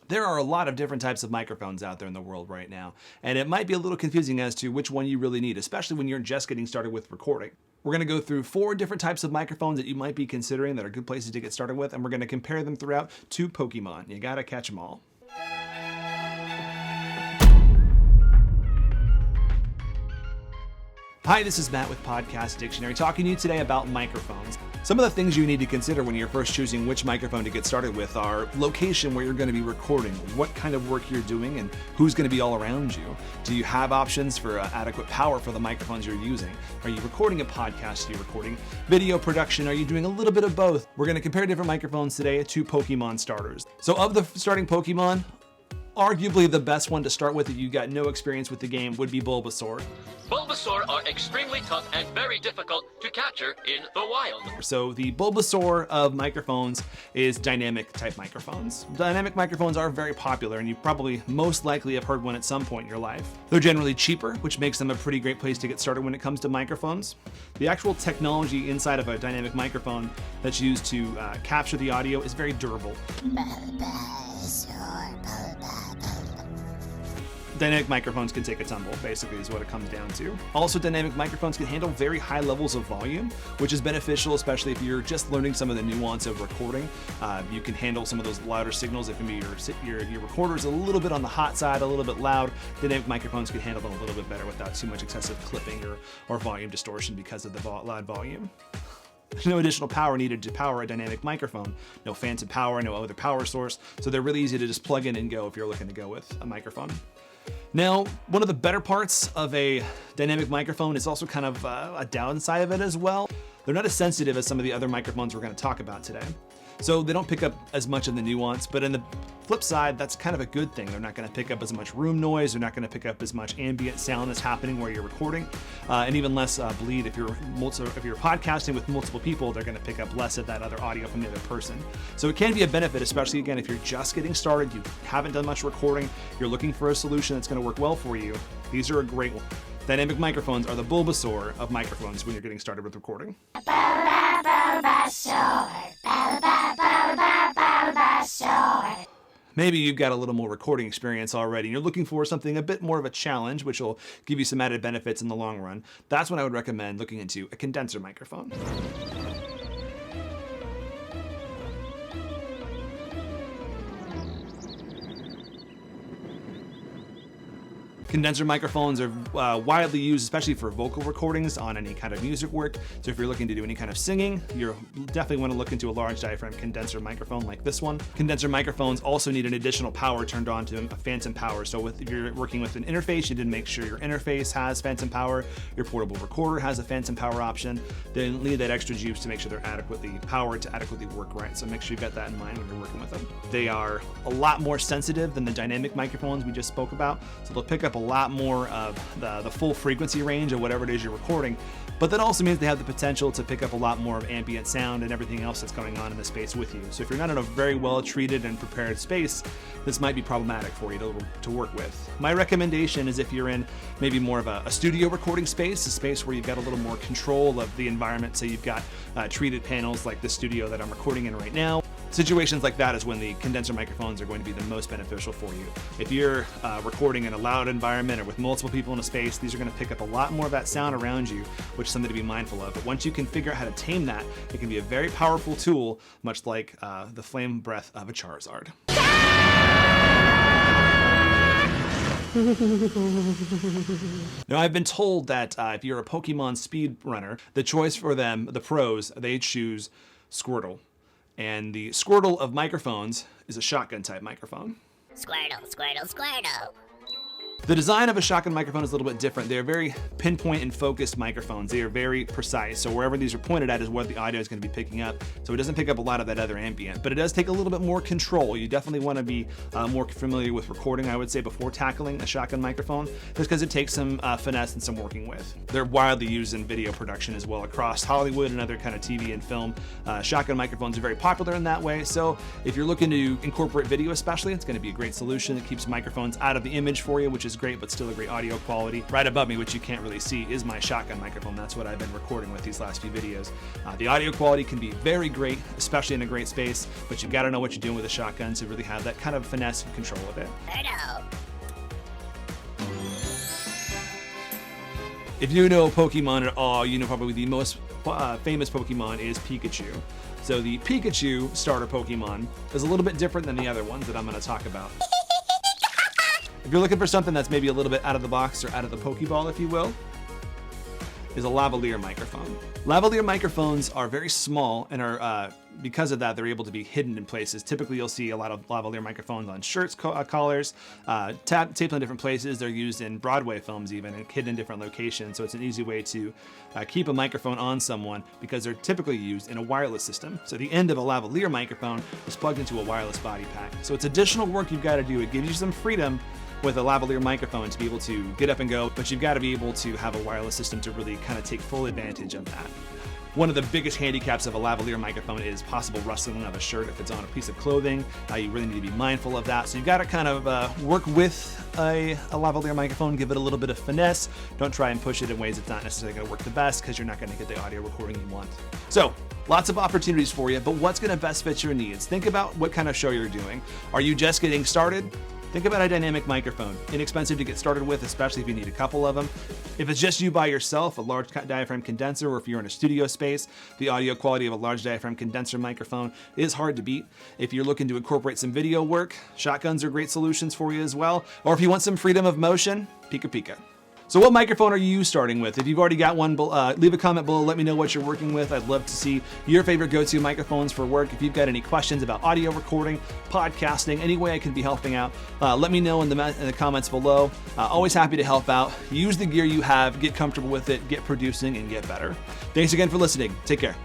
There are a lot of different types of microphones out there in the world right now, and it might be a little confusing as to which one you really need, especially when you're just getting started with recording. We're going to go through 4 different types of microphones that you might be considering that are good places to get started with, and we're going to compare them throughout to Pokemon. You gotta catch them all. Hi, this is Matt with Podcast Dictionary, talking to you today about microphones. Some of the things you need to consider when you're first choosing which microphone to get started with are location where you're going to be recording, what kind of work you're doing, and who's going to be all around you. Do you have options for adequate power for the microphones you're using? Are you recording a podcast? Are you recording video production? Are you doing a little bit of both? We're going to compare different microphones today to Pokemon starters. So of the starting Pokemon, arguably the best one to start with if you got no experience with the game would be Bulbasaur. Bulbasaur are extremely tough and very difficult to capture in the wild. So the Bulbasaur of microphones is dynamic type microphones. Dynamic microphones are very popular, and you probably most likely have heard one at some point in your life. They're generally cheaper, which makes them a pretty great place to get started when it comes to microphones. The actual technology inside of a dynamic microphone that's used to capture the audio is very durable. Dynamic microphones can take a tumble, basically is what it comes down to. Also, dynamic microphones can handle very high levels of volume, which is beneficial, especially if you're just learning some of the nuance of recording. You can handle some of those louder signals. If maybe your recorder's a little bit on the hot side, a little bit loud, dynamic microphones can handle them a little bit better without too much excessive clipping or volume distortion because of the loud volume. There's no additional power needed to power a dynamic microphone. No phantom power, no other power source. So they're really easy to just plug in and go if you're looking to go with a microphone. Now, one of the better parts of a dynamic microphone is also kind of a downside of it as well. They're not as sensitive as some of the other microphones we're going to talk about today. So they don't pick up as much of the nuance, but in the flip side, that's kind of a good thing. They're not going to pick up as much room noise. They're not going to pick up as much ambient sound that's happening where you're recording, and even less bleed. If you're podcasting with multiple people, they're going to pick up less of that other audio from the other person. So it can be a benefit, especially again, if you're just getting started, you haven't done much recording, you're looking for a solution that's going to work well for you. These are a great one. Dynamic microphones are the Bulbasaur of microphones when you're getting started with recording. Maybe you've got a little more recording experience already and you're looking for something a bit more of a challenge, which will give you some added benefits in the long run. That's when I would recommend looking into a condenser microphone. Condenser microphones are widely used, especially for vocal recordings on any kind of music work. So if you're looking to do any kind of singing, you definitely want to look into a large diaphragm condenser microphone like this one. Condenser microphones also need an additional power turned on to them, a phantom power. So if you're working with an interface, you need to make sure your interface has phantom power, your portable recorder has a phantom power option. They need that extra juice to make sure they're adequately powered to adequately work right. So make sure you've got that in mind when you're working with them. They are a lot more sensitive than the dynamic microphones we just spoke about. So they'll pick up a lot more of the full frequency range of whatever it is you're recording, but that also means they have the potential to pick up a lot more of ambient sound and everything else that's going on in the space with you. So if you're not in a very well treated and prepared space, this might be problematic for you to work with. My recommendation is if you're in maybe more of a studio recording space, a space where you've got a little more control of the environment. So you've got treated panels like the studio that I'm recording in right now. Situations like that is when the condenser microphones are going to be the most beneficial for you. If you're recording in a loud environment or with multiple people in a space, these are going to pick up a lot more of that sound around you, which is something to be mindful of. But once you can figure out how to tame that, it can be a very powerful tool, much like the flame breath of a Charizard. Now, I've been told that if you're a Pokemon speedrunner, the choice for them, the pros, they choose Squirtle. And the Squirtle of microphones is a shotgun type microphone. Squirtle, Squirtle, Squirtle. The design of a shotgun microphone is a little bit different. They're very pinpoint and focused microphones. They are very precise. So wherever these are pointed at is what the audio is going to be picking up. So it doesn't pick up a lot of that other ambient, but it does take a little bit more control. You definitely want to be more familiar with recording, I would say, before tackling a shotgun microphone, just because it takes some finesse and some working with. They're widely used in video production as well across Hollywood and other kind of TV and film. Shotgun microphones are very popular in that way. So if you're looking to incorporate video especially, it's going to be a great solution. It keeps microphones out of the image for you, which is great, but still a great audio quality. Right above me, which you can't really see, is my shotgun microphone. That's what I've been recording with these last few videos. The audio quality can be very great, especially in a great space, but you've got to know what you're doing with a shotgun to really have that kind of finesse and control of it. Squirtle. If you know Pokemon at all, you know probably the most famous Pokemon is Pikachu. So the Pikachu starter Pokemon is a little bit different than the other ones that I'm going to talk about. If you're looking for something that's maybe a little bit out of the box or out of the Pokeball, if you will, is a lavalier microphone. Lavalier microphones are very small and are, because of that, they're able to be hidden in places. Typically, you'll see a lot of lavalier microphones on shirts, collars, taped on different places. They're used in Broadway films even, and hidden in different locations. So it's an easy way to keep a microphone on someone because they're typically used in a wireless system. So the end of a lavalier microphone is plugged into a wireless body pack. So it's additional work you've got to do. It gives you some freedom with a lavalier microphone to be able to get up and go, but you've got to be able to have a wireless system to really kind of take full advantage of that. One of the biggest handicaps of a lavalier microphone is possible rustling of a shirt if it's on a piece of clothing. You really need to be mindful of that. So you've got to kind of work with a lavalier microphone, give it a little bit of finesse. Don't try and push it in ways it's not necessarily going to work the best because you're not going to get the audio recording you want. So lots of opportunities for you, but what's going to best fit your needs? Think about what kind of show you're doing. Are you just getting started? Think about a dynamic microphone. Inexpensive to get started with, especially if you need a couple of them. If it's just you by yourself, a large diaphragm condenser, or if you're in a studio space, the audio quality of a large diaphragm condenser microphone is hard to beat. If you're looking to incorporate some video work, shotguns are great solutions for you as well. Or if you want some freedom of motion, Pika Pika. So what microphone are you starting with? If you've already got one, leave a comment below. Let me know what you're working with. I'd love to see your favorite go-to microphones for work. If you've got any questions about audio recording, podcasting, any way I can be helping out, let me know in the comments below. Always happy to help out. Use the gear you have, get comfortable with it, get producing, and get better. Thanks again for listening. Take care.